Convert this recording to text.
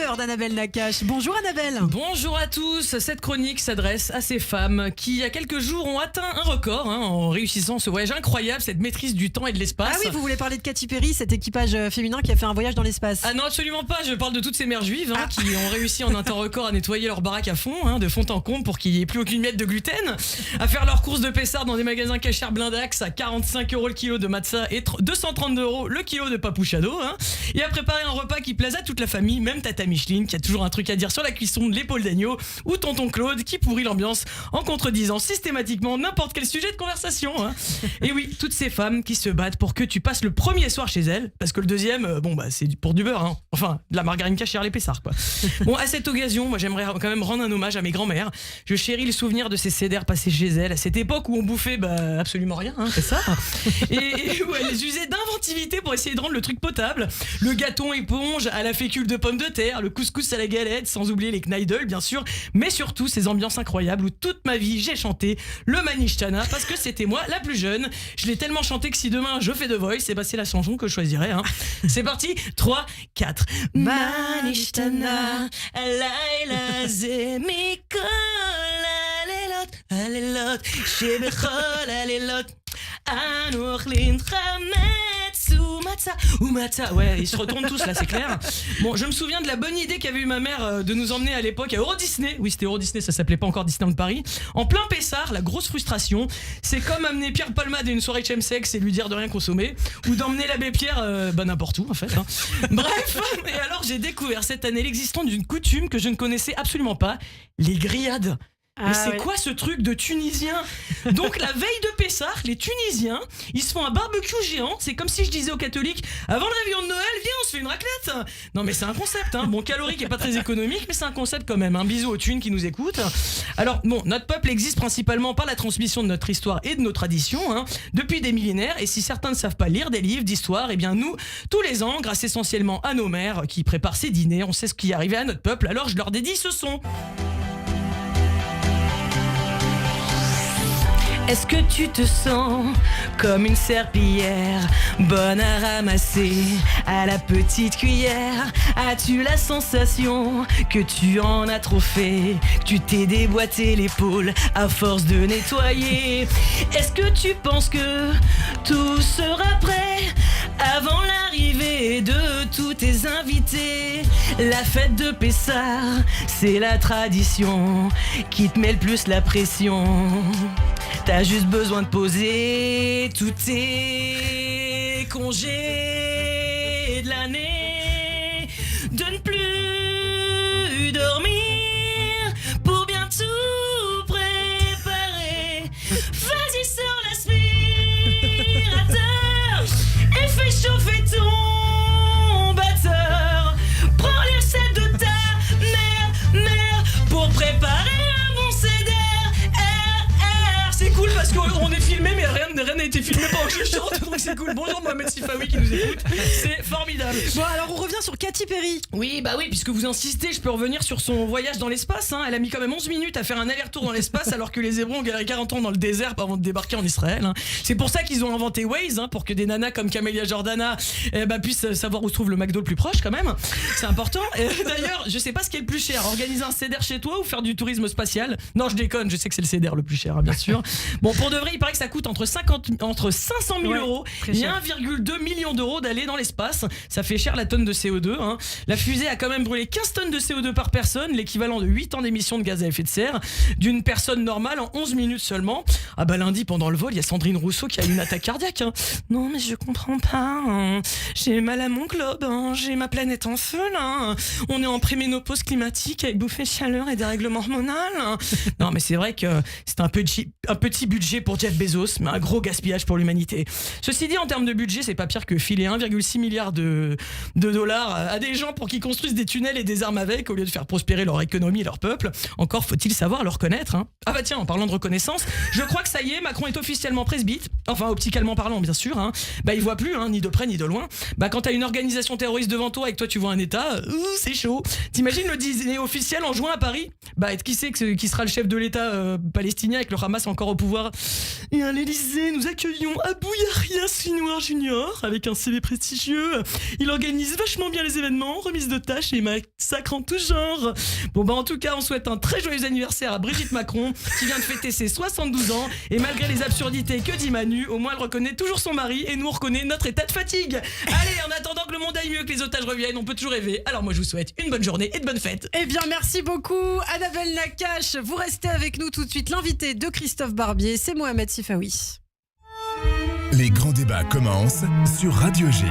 l'heure d'Annabelle Nakache. Bonjour Annabelle. Bonjour à tous, cette chronique s'adresse à ces femmes qui, il y a quelques jours, ont atteint un record en réussissant ce voyage incroyable, cette maîtrise du temps et de l'espace. Ah oui, vous voulez parler de Katy Perry, cet équipage féminin qui a fait un voyage dans l'espace. Ah non, absolument pas, je parle de toutes ces mères juives qui ont réussi en un temps record à nettoyer leur baraque à fond, de fond en comble pour qu'il n'y ait plus aucune miette de gluten, à faire leurs courses de Pessard dans des magasins cachers blindax à 45 € le kilo de matzah et 232 € le kilo de papouchado, et à préparer un repas qui plaise à toute la famille, même Tata Micheline qui a toujours un truc à dire sur la cuisson de l'épaule d'agneau, ou tonton Claude qui pourrit l'ambiance en contredisant systématiquement n'importe quel sujet de conversation. Et oui, toutes ces femmes qui se battent pour que tu passes le premier soir chez elles, parce que le deuxième, c'est pour du beurre, enfin de la margarine cachère les Pessards quoi. Bon, à cette occasion, moi j'aimerais quand même rendre un hommage à mes grands-mères. Je chéris le souvenir de ces cédères passés chez elles à cette époque où on bouffait absolument rien, c'est ça. Et où elles usaient d'inventivité pour essayer de rendre le truc potable. Le gâteau éponge à la fécule de pommes de terre, le couscous à la galette, sans oublier les kneidel bien sûr, mais surtout ces ambiances incroyables où toute ma vie j'ai chanté le Manishtana parce que c'était moi la plus jeune. Je l'ai tellement chanté que si demain je fais The Voice, c'est la chanson que je choisirais. C'est parti, 3, 4. Manishtana, Laila Zemiko, Alelot, Shebechol, Alelot, Anourlin, Chametz, ou Matza. Ouais, ils se retournent tous là, c'est clair. Bon, je me souviens de la bonne idée qu'avait eu ma mère de nous emmener à l'époque à Euro Disney. Oui, c'était Euro Disney, ça s'appelait pas encore Disneyland Paris. En plein Pessard, la grosse frustration, c'est comme amener Pierre Palmade à une soirée chemsex et lui dire de rien consommer, ou d'emmener l'abbé Pierre n'importe où en fait. Bref, et alors j'ai découvert cette année l'existence d'une coutume que je ne connaissais absolument pas, les grillades. Mais c'est quoi ce truc de Tunisien? Donc la veille de Pessah, les Tunisiens, ils se font un barbecue géant. C'est comme si je disais aux catholiques, avant le réveillon de Noël, viens on se fait une raclette. Non mais c'est un concept, bon calorique et pas très économique, mais c'est un concept quand même. Un bisou aux Tunes qui nous écoutent. Alors bon, notre peuple existe principalement par la transmission de notre histoire et de nos traditions, depuis des millénaires. Et si certains ne savent pas lire des livres d'histoire, eh bien nous, tous les ans, grâce essentiellement à nos mères qui préparent ces dîners, on sait ce qui est arrivé à notre peuple. Alors je leur dédie ce son. Est-ce que tu te sens comme une serpillière, bonne à ramasser à la petite cuillère? As-tu la sensation que tu en as trop fait, que tu t'es déboîté l'épaule à force de nettoyer? Est-ce que tu penses que tout sera prêt avant l'arrivée de tous tes invités? La fête de Pessah, c'est la tradition qui te met le plus la pression. T'as juste besoin de poser tous tes congés de l'année, de ne plus dormir pour bien tout préparer. Vas-y sur l'aspirateur et fais chauffer ton batteur. Prends les recettes de ta mère pour préparer un bon CDR. C'est cool parce qu'on est filmé mais rien n'a été filmé pendant que je chante, donc c'est cool. Bonjour Mohamed Sifawi qui nous écoute, c'est formidable. Bon alors on revient sur Katy Perry. Oui puisque vous insistez, je peux revenir sur son voyage dans l'espace. Elle a mis quand même 11 minutes à faire un aller-retour dans l'espace alors que les Hébreux ont galéré 40 ans dans le désert avant de débarquer en Israël. C'est pour ça qu'ils ont inventé Waze, pour que des nanas comme Camélia Jordana puissent savoir où se trouve le McDo le plus proche quand même. C'est important. D'ailleurs, je sais pas ce qui est le plus cher, organiser un CEDER chez toi ou faire du tourisme spatial. Non, je déconne, je sais que c'est le CEDER le plus cher, bien sûr. Bon, pour de vrai, il paraît que ça coûte entre 500 000 euros et 1,2 million d'euros d'aller dans l'espace. Ça fait cher la tonne de CO2. La fusée a quand même brûlé 15 tonnes de CO2 par personne, l'équivalent de 8 ans d'émissions de gaz à effet de serre d'une personne normale en 11 minutes seulement. Lundi, pendant le vol, il y a Sandrine Rousseau qui a eu une attaque cardiaque. Non, mais je comprends pas. J'ai mal à mon globe. J'ai ma planète en feu, là. On est en préménopause climatique avec bouffée de chaleur et dérèglement hormonal. Non, mais c'est vrai que c'est un petit budget pour Jeff Bezos, mais un gros gaspillage pour l'humanité. Ceci dit, en termes de budget, c'est pas pire que filer 1,6 milliard de dollars à des gens pour qu'ils construisent des tunnels et des armes avec, au lieu de faire prospérer leur économie et leur peuple. Encore faut-il savoir le reconnaître. Tiens, en parlant de reconnaissance, je crois que ça y est, Macron est officiellement presbyte. Enfin, opticalement parlant, bien sûr. Il voit plus, ni de près ni de loin. Quand t'as une organisation terroriste devant toi et que toi tu vois un État, c'est chaud. T'imagines le dîner officiel en juin à Paris? qui sait qui sera le chef de l'État palestinien avec le Hamas encore au pouvoir. Et à l'Elysée, nous accueillons Abou Yahya Sinwar Junior avec un CV prestigieux. Il organise vachement bien les événements, remise de tâches et massacres en tout genre. Bon en tout cas, on souhaite un très joyeux anniversaire à Brigitte Macron qui vient de fêter ses 72 ans et malgré les absurdités que dit Manu, au moins elle reconnaît toujours son mari et nous on reconnaît notre état de fatigue. Allez, en attendant que le monde aille mieux, que les otages reviennent, on peut toujours rêver. Alors moi je vous souhaite une bonne journée et de bonnes fêtes. Eh bien merci beaucoup Annabelle Nakache. Vous restez avec nous tout de suite. L'invité de Christophe Barbier, c'est Mohamed Sifawi. Les grands débats commencent sur Radio G.